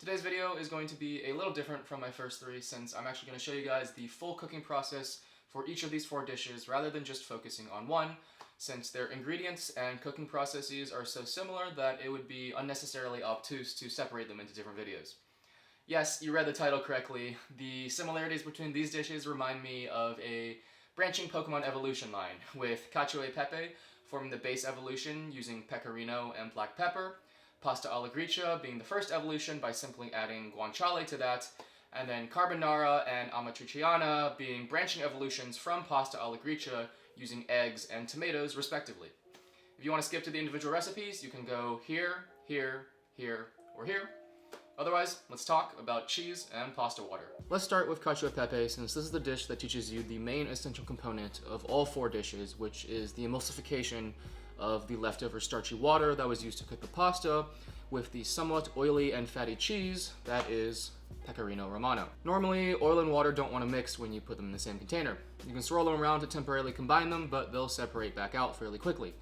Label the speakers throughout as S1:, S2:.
S1: Today's video is going to be a little different from my first three since I'm actually going to show you guys the full cooking process for each of these four dishes rather than just focusing on one, since their ingredients and cooking processes are so similar that it would be unnecessarily obtuse to separate them into different videos. Yes, you read the title correctly. The similarities between these dishes remind me of a branching Pokémon evolution line, with Cacio and Pepe forming the base evolution using Pecorino and black pepper, pasta alla Gricia being the first evolution by simply adding Guanciale to that, and then Carbonara and Amatriciana being branching evolutions from pasta alla Gricia using eggs and tomatoes respectively. If you want to skip to the individual recipes, you can go here, here, here, or here. Otherwise, let's talk about cheese and pasta water. Let's start with cacio e pepe, since this is the dish that teaches you the main essential component of all four dishes, which is the emulsification of the leftover starchy water that was used to cook the pasta with the somewhat oily and fatty cheese that is Pecorino Romano. Normally, oil and water don't want to mix when you put them in the same container. You can swirl them around to temporarily combine them, but they'll separate back out fairly quickly.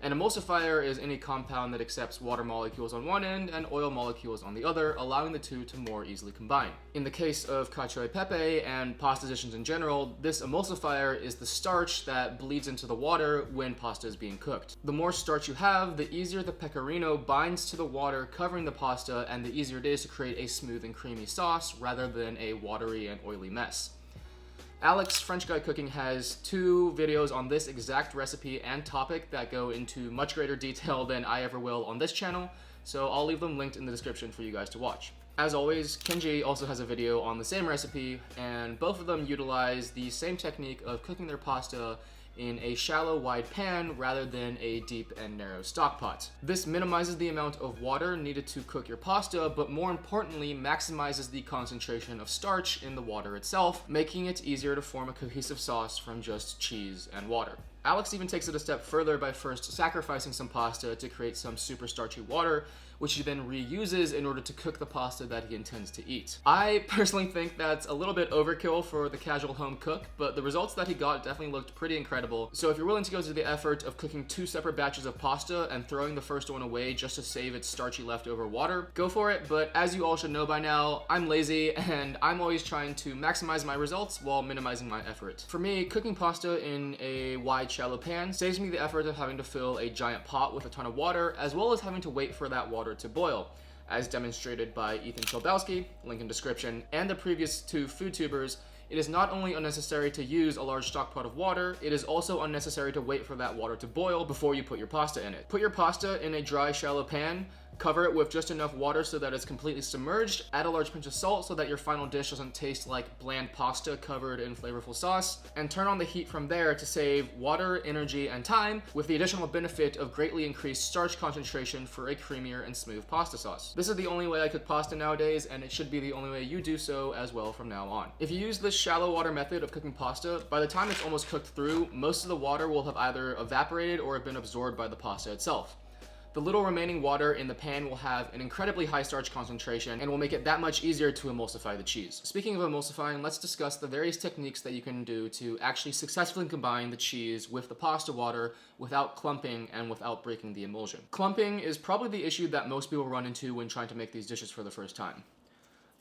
S1: An emulsifier is any compound that accepts water molecules on one end and oil molecules on the other, allowing the two to more easily combine. In the case of cacio e pepe and pasta dishes in general, this emulsifier is the starch that bleeds into the water when pasta is being cooked. The more starch you have, the easier the pecorino binds to the water covering the pasta, and the easier it is to create a smooth and creamy sauce rather than a watery and oily mess. Alex, French Guy Cooking, has two videos on this exact recipe and topic that go into much greater detail than I ever will on this channel, so I'll leave them linked in the description for you guys to watch. As always, Kenji also has a video on the same recipe, and both of them utilize the same technique of cooking their pasta in a shallow, wide pan rather than a deep and narrow stock pot. This minimizes the amount of water needed to cook your pasta, but more importantly, maximizes the concentration of starch in the water itself, making it easier to form a cohesive sauce from just cheese and water. Alex even takes it a step further by first sacrificing some pasta to create some super starchy water, which he then reuses in order to cook the pasta that he intends to eat. I personally think that's a little bit overkill for the casual home cook, but the results that he got definitely looked pretty incredible. So if you're willing to go to the effort of cooking two separate batches of pasta and throwing the first one away just to save its starchy leftover water, go for it. But as you all should know by now, I'm lazy and I'm always trying to maximize my results while minimizing my effort. For me, cooking pasta in a wide shallow pan saves me the effort of having to fill a giant pot with a ton of water, as well as having to wait for that water to boil, as demonstrated by Ethan Childowski, link in description, and the previous two food tubers. It is not only unnecessary to use a large stock pot of water, it is also unnecessary to wait for that water to boil before you put your pasta in it. Put your pasta in a dry, shallow pan, cover it with just enough water so that it's completely submerged, add a large pinch of salt so that your final dish doesn't taste like bland pasta covered in flavorful sauce, and turn on the heat from there to save water, energy, and time, with the additional benefit of greatly increased starch concentration for a creamier and smooth pasta sauce. This is the only way I cook pasta nowadays, and it should be the only way you do so as well from now on. If you use this shallow water method of cooking pasta, by the time it's almost cooked through, most of the water will have either evaporated or have been absorbed by the pasta itself. The little remaining water in the pan will have an incredibly high starch concentration and will make it that much easier to emulsify the cheese. Speaking of emulsifying, let's discuss the various techniques that you can do to actually successfully combine the cheese with the pasta water without clumping and without breaking the emulsion. Clumping is probably the issue that most people run into when trying to make these dishes for the first time.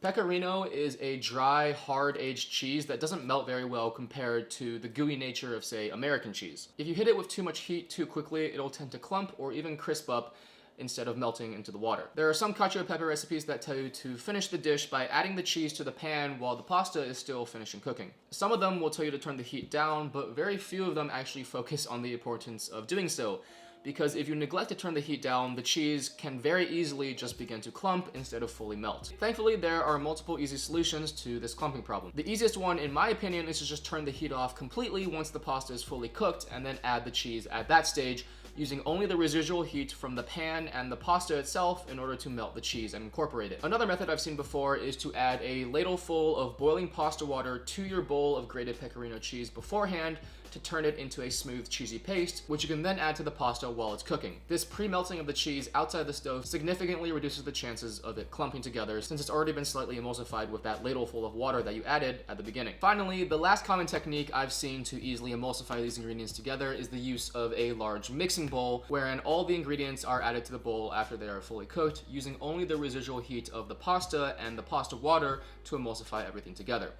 S1: Pecorino is a dry, hard-aged cheese that doesn't melt very well compared to the gooey nature of, say, American cheese. If you hit it with too much heat too quickly, it'll tend to clump or even crisp up instead of melting into the water. There are some cacio e pepe recipes that tell you to finish the dish by adding the cheese to the pan while the pasta is still finishing cooking. Some of them will tell you to turn the heat down, but very few of them actually focus on the importance of doing so, because if you neglect to turn the heat down, the cheese can very easily just begin to clump instead of fully melt. Thankfully, there are multiple easy solutions to this clumping problem. The easiest one, in my opinion, is to just turn the heat off completely once the pasta is fully cooked, and then add the cheese at that stage, using only the residual heat from the pan and the pasta itself in order to melt the cheese and incorporate it. Another method I've seen before is to add a ladle full of boiling pasta water to your bowl of grated pecorino cheese beforehand, to turn it into a smooth, cheesy paste, which you can then add to the pasta while it's cooking. This pre-melting of the cheese outside the stove significantly reduces the chances of it clumping together, since it's already been slightly emulsified with that ladle full of water that you added at the beginning. Finally, the last common technique I've seen to easily emulsify these ingredients together is the use of a large mixing bowl, wherein all the ingredients are added to the bowl after they are fully cooked, using only the residual heat of the pasta and the pasta water to emulsify everything together.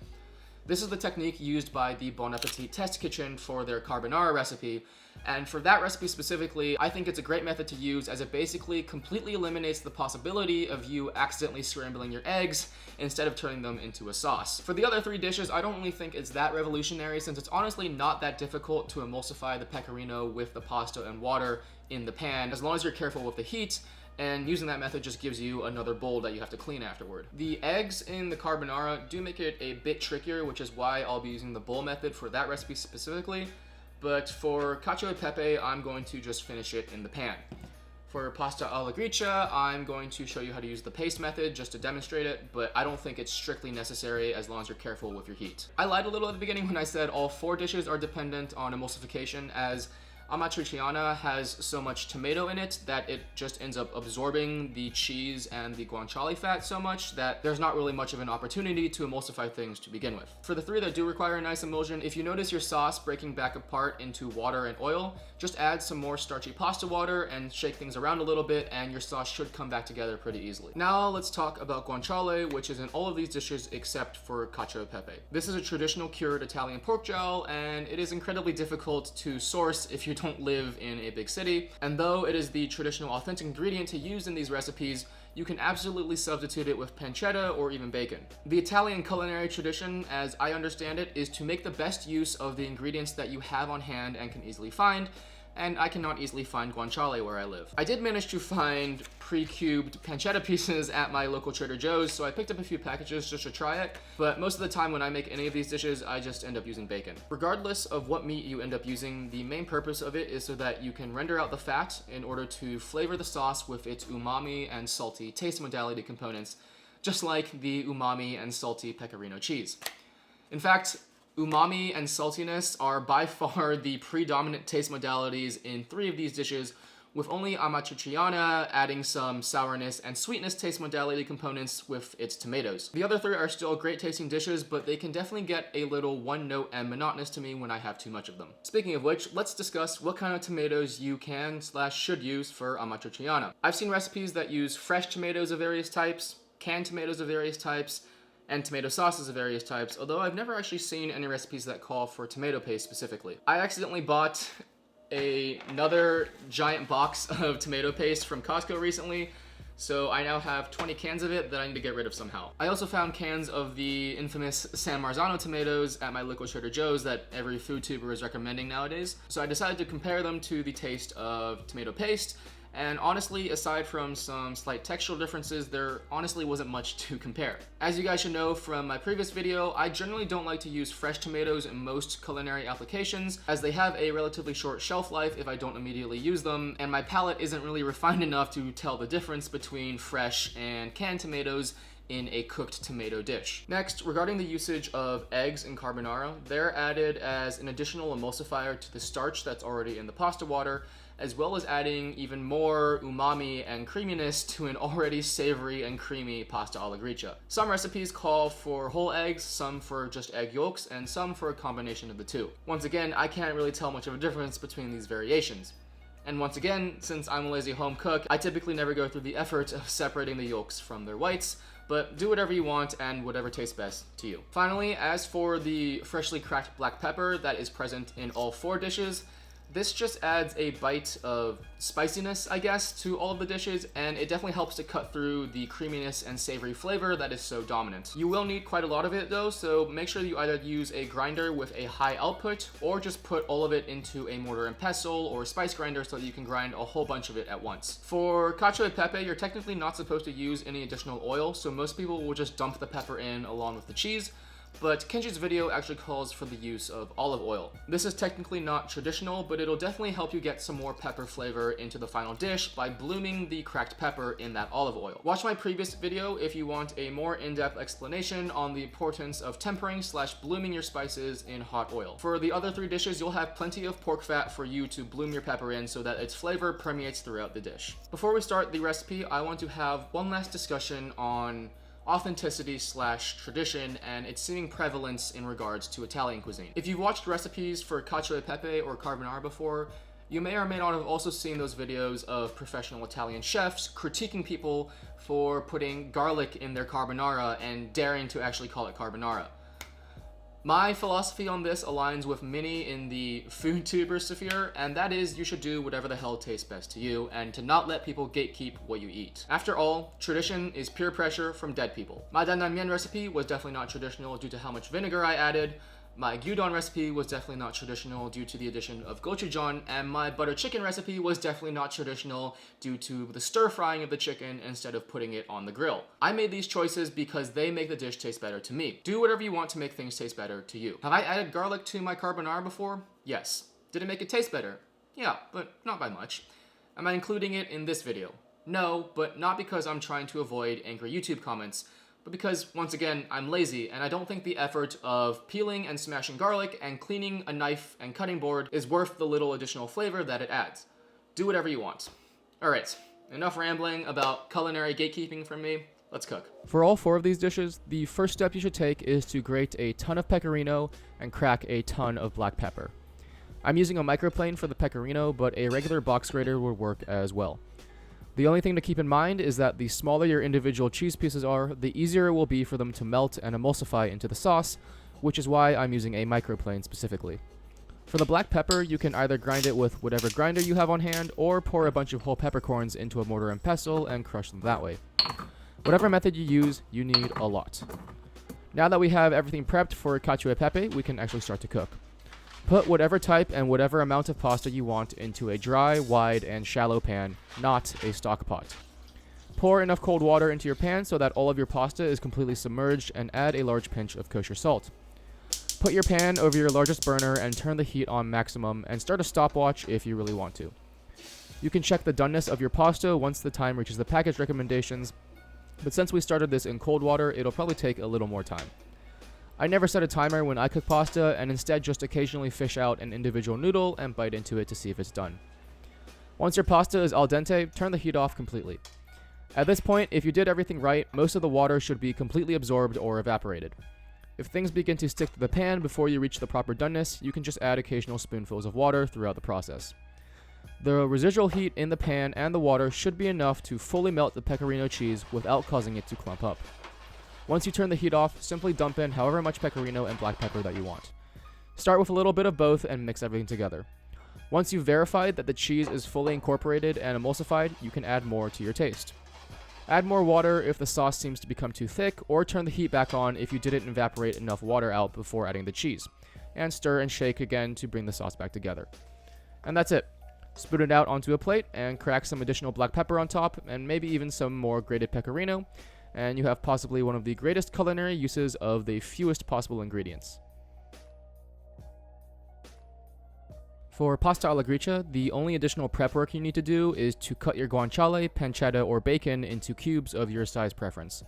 S1: This is the technique used by the Bon Appetit Test Kitchen for their carbonara recipe, and for that recipe specifically, I think it's a great method to use as it basically completely eliminates the possibility of you accidentally scrambling your eggs instead of turning them into a sauce. For the other three dishes, I don't really think it's that revolutionary, since it's honestly not that difficult to emulsify the pecorino with the pasta and water in the pan, as long as you're careful with the heat, and using that method just gives you another bowl that you have to clean afterward. The eggs in the carbonara do make it a bit trickier, which is why I'll be using the bowl method for that recipe specifically, but for Cacio and Pepe, I'm going to just finish it in the pan. For pasta alla Gricia, I'm going to show you how to use the paste method just to demonstrate it, but I don't think it's strictly necessary as long as you're careful with your heat. I lied a little at the beginning when I said all 4 dishes are dependent on emulsification, as Amatriciana has so much tomato in it that it just ends up absorbing the cheese and the guanciale fat so much that there's not really much of an opportunity to emulsify things to begin with. For the 3 that do require a nice emulsion, if you notice your sauce breaking back apart into water and oil, just add some more starchy pasta water and shake things around a little bit, and your sauce should come back together pretty easily. Now let's talk about guanciale, which is in all of these dishes except for Cacio e Pepe. This is a traditional cured Italian pork jowl, and it is incredibly difficult to source if you don't live in a big city. And though it is the traditional authentic ingredient to use in these recipes, you can absolutely substitute it with pancetta or even bacon. The Italian culinary tradition, as I understand it, is to make the best use of the ingredients that you have on hand and can easily find, and I cannot easily find guanciale where I live. I did manage to find pre-cubed pancetta pieces at my local Trader Joe's, so I picked up a few packages just to try it, but most of the time when I make any of these dishes, I just end up using bacon. Regardless of what meat you end up using, the main purpose of it is so that you can render out the fat in order to flavor the sauce with its umami and salty taste modality components, just like the umami and salty pecorino cheese. In fact, umami and saltiness are by far the predominant taste modalities in 3 of these dishes, with only Amatriciana adding some sourness and sweetness taste modality components with its tomatoes. The other 3 are still great tasting dishes, but they can definitely get a little one-note and monotonous to me when I have too much of them. Speaking of which, let's discuss what kind of tomatoes you can/should use for Amatriciana. I've seen recipes that use fresh tomatoes of various types, canned tomatoes of various types, and tomato sauces of various types, although I've never actually seen any recipes that call for tomato paste specifically. I accidentally bought another giant box of tomato paste from Costco recently, so I now have 20 cans of it that I need to get rid of somehow. I also found cans of the infamous San Marzano tomatoes at my local Trader Joe's that every food tuber is recommending nowadays, so I decided to compare them to the taste of tomato paste. And honestly, aside from some slight textural differences, there honestly wasn't much to compare. As you guys should know from my previous video, I generally don't like to use fresh tomatoes in most culinary applications, as they have a relatively short shelf life if I don't immediately use them, and my palate isn't really refined enough to tell the difference between fresh and canned tomatoes in a cooked tomato dish. Next, regarding the usage of eggs in carbonara, they're added as an additional emulsifier to the starch that's already in the pasta water, as well as adding even more umami and creaminess to an already savory and creamy pasta alla Gricia. Some recipes call for whole eggs, some for just egg yolks, and some for a combination of the 2. Once again, I can't really tell much of a difference between these variations. And once again, since I'm a lazy home cook, I typically never go through the effort of separating the yolks from their whites, but do whatever you want and whatever tastes best to you. Finally, as for the freshly cracked black pepper that is present in all 4 dishes, this just adds a bite of spiciness, I guess, to all of the dishes, and it definitely helps to cut through the creaminess and savory flavor that is so dominant. You will need quite a lot of it though, so make sure you either use a grinder with a high output, or just put all of it into a mortar and pestle or spice grinder so that you can grind a whole bunch of it at once. For Cacio e Pepe, you're technically not supposed to use any additional oil, so most people will just dump the pepper in along with the cheese. but Kenji's video actually calls for the use of olive oil. This is technically not traditional, but it'll definitely help you get some more pepper flavor into the final dish by blooming the cracked pepper in that olive oil. Watch my previous video if you want a more in-depth explanation on the importance of tempering / blooming your spices in hot oil. For the other 3 dishes, you'll have plenty of pork fat for you to bloom your pepper in so that its flavor permeates throughout the dish. Before we start the recipe, I want to have one last discussion on authenticity / tradition and its seeming prevalence in regards to Italian cuisine. If you've watched recipes for Cacio e Pepe or Carbonara before, you may or may not have also seen those videos of professional Italian chefs critiquing people for putting garlic in their carbonara and daring to actually call it carbonara. My philosophy on this aligns with many in the food tuber sphere, and that is you should do whatever the hell tastes best to you and to not let people gatekeep what you eat. After all, tradition is peer pressure from dead people. My dandanmyeon recipe was definitely not traditional due to how much vinegar I added. My gyudon recipe was definitely not traditional due to the addition of gochujang, and my butter chicken recipe was definitely not traditional due to the stir frying of the chicken instead of putting it on the grill. I made these choices because they make the dish taste better to me. Do whatever you want to make things taste better to you. Have I added garlic to my carbonara before? Yes. Did it make it taste better? Yeah, but not by much. Am I including it in this video? No, but not because I'm trying to avoid angry YouTube comments, but because, once again, I'm lazy and I don't think the effort of peeling and smashing garlic and cleaning a knife and cutting board is worth the little additional flavor that it adds. Do whatever you want. Alright, enough rambling about culinary gatekeeping from me. Let's cook. For all 4 of these dishes, the first step you should take is to grate a ton of pecorino and crack a ton of black pepper. I'm using a microplane for the pecorino, but a regular box grater would work as well. The only thing to keep in mind is that the smaller your individual cheese pieces are, the easier it will be for them to melt and emulsify into the sauce, which is why I'm using a microplane specifically. For the black pepper, you can either grind it with whatever grinder you have on hand, or pour a bunch of whole peppercorns into a mortar and pestle and crush them that way. Whatever method you use, you need a lot. Now that we have everything prepped for Cacio e Pepe, we can actually start to cook. Put whatever type and whatever amount of pasta you want into a dry, wide, and shallow pan, not a stock pot. Pour enough cold water into your pan so that all of your pasta is completely submerged, and add a large pinch of kosher salt. Put your pan over your largest burner and turn the heat on maximum, and start a stopwatch if you really want to. You can check the doneness of your pasta once the time reaches the package recommendations, but since we started this in cold water, it'll probably take a little more time. I never set a timer when I cook pasta, and instead just occasionally fish out an individual noodle and bite into it to see if it's done. Once your pasta is al dente, turn the heat off completely. At this point, if you did everything right, most of the water should be completely absorbed or evaporated. If things begin to stick to the pan before you reach the proper doneness, you can just add occasional spoonfuls of water throughout the process. The residual heat in the pan and the water should be enough to fully melt the pecorino cheese without causing it to clump up. Once you turn the heat off, simply dump in however much pecorino and black pepper that you want. Start with a little bit of both and mix everything together. Once you've verified that the cheese is fully incorporated and emulsified, you can add more to your taste. Add more water if the sauce seems to become too thick, or turn the heat back on if you didn't evaporate enough water out before adding the cheese, and stir and shake again to bring the sauce back together. And that's it. Spoon it out onto a plate and crack some additional black pepper on top, and maybe even some more grated pecorino, and you have possibly one of the greatest culinary uses of the fewest possible ingredients. For pasta alla Gricia, the only additional prep work you need to do is to cut your guanciale, pancetta, or bacon into cubes of your size preference.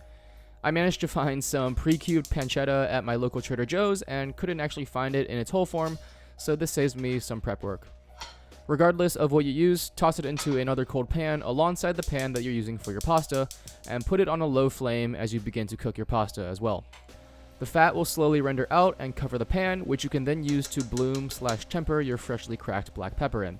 S1: I managed to find some pre-cubed pancetta at my local Trader Joe's and couldn't actually find it in its whole form, so this saves me some prep work. Regardless of what you use, toss it into another cold pan alongside the pan that you're using for your pasta, and put it on a low flame as you begin to cook your pasta as well. The fat will slowly render out and cover the pan, which you can then use to bloom/temper your freshly cracked black pepper in.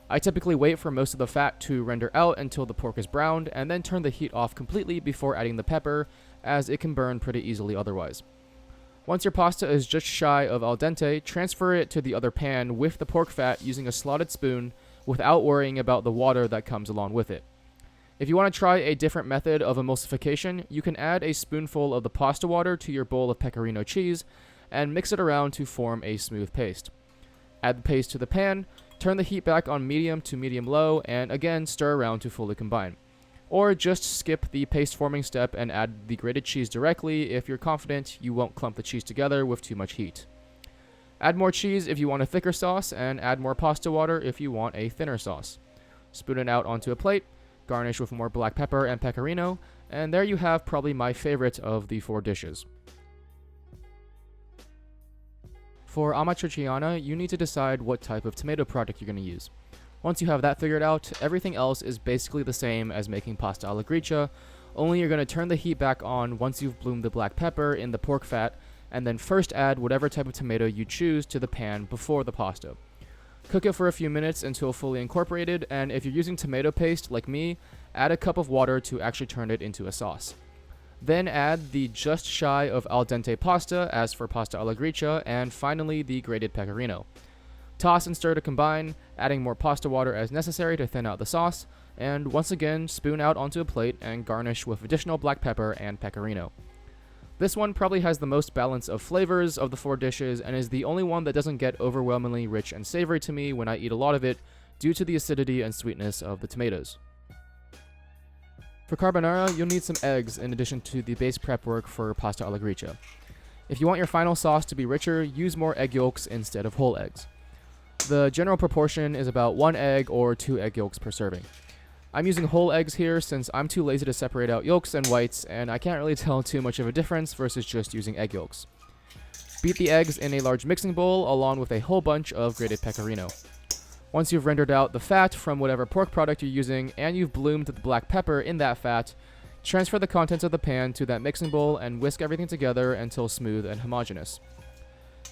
S1: I typically wait for most of the fat to render out until the pork is browned, and then turn the heat off completely before adding the pepper, as it can burn pretty easily otherwise. Once your pasta is just shy of al dente, transfer it to the other pan with the pork fat using a slotted spoon without worrying about the water that comes along with it. If you want to try a different method of emulsification, you can add a spoonful of the pasta water to your bowl of pecorino cheese and mix it around to form a smooth paste. Add the paste to the pan, turn the heat back on medium to medium-low, and again stir around to fully combine. or just skip the paste forming step and add the grated cheese directly if you're confident you won't clump the cheese together with too much heat. Add more cheese if you want a thicker sauce, and add more pasta water if you want a thinner sauce. Spoon it out onto a plate, garnish with more black pepper and pecorino, and there you have probably my favorite of the 4 dishes. For Amatriciana, you need to decide what type of tomato product you're going to use. Once you have that figured out, everything else is basically the same as making pasta alla Gricia, only you're going to turn the heat back on once you've bloomed the black pepper in the pork fat, and then first add whatever type of tomato you choose to the pan before the pasta. Cook it for a few minutes until fully incorporated, and if you're using tomato paste like me, add a cup of water to actually turn it into a sauce. Then add the just shy of al dente pasta as for pasta alla Gricia, and finally the grated pecorino. Toss and stir to combine, adding more pasta water as necessary to thin out the sauce, and once again spoon out onto a plate and garnish with additional black pepper and pecorino. This one probably has the most balance of flavors of the 4 dishes and is the only one that doesn't get overwhelmingly rich and savory to me when I eat a lot of it due to the acidity and sweetness of the tomatoes. For carbonara, you'll need some eggs in addition to the base prep work for pasta alla Gricia. If you want your final sauce to be richer, use more egg yolks instead of whole eggs. The general proportion is about 1 egg or 2 egg yolks per serving. I'm using whole eggs here since I'm too lazy to separate out yolks and whites, and I can't really tell too much of a difference versus just using egg yolks. Beat the eggs in a large mixing bowl along with a whole bunch of grated pecorino. Once you've rendered out the fat from whatever pork product you're using and you've bloomed the black pepper in that fat, transfer the contents of the pan to that mixing bowl and whisk everything together until smooth and homogeneous.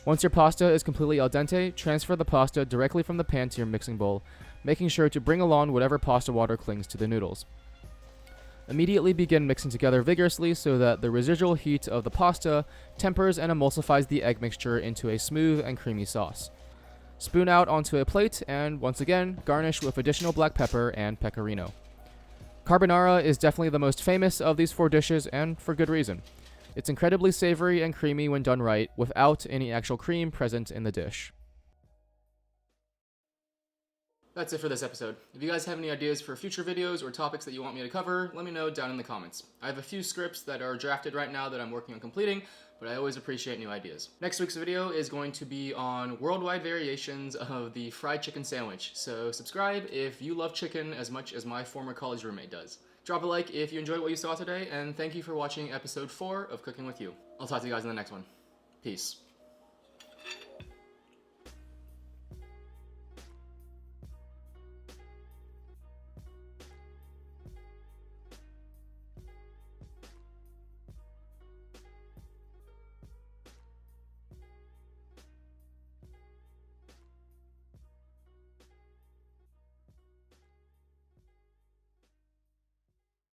S1: Once your pasta is completely al dente, transfer the pasta directly from the pan to your mixing bowl, making sure to bring along whatever pasta water clings to the noodles. Immediately begin mixing together vigorously so that the residual heat of the pasta tempers and emulsifies the egg mixture into a smooth and creamy sauce. Spoon out onto a plate and, once again, garnish with additional black pepper and pecorino. Carbonara is definitely the most famous of these 4 dishes, and for good reason. It's incredibly savory and creamy when done right, without any actual cream present in the dish. That's it for this episode. If you guys have any ideas for future videos or topics that you want me to cover, let me know down in the comments. I have a few scripts that are drafted right now that I'm working on completing, but I always appreciate new ideas. Next week's video is going to be on worldwide variations of the fried chicken sandwich, so subscribe if you love chicken as much as my former college roommate does. Drop a like if you enjoyed what you saw today, and thank you for watching episode 4 of Cooking With You. I'll talk to you guys in the next one. Peace.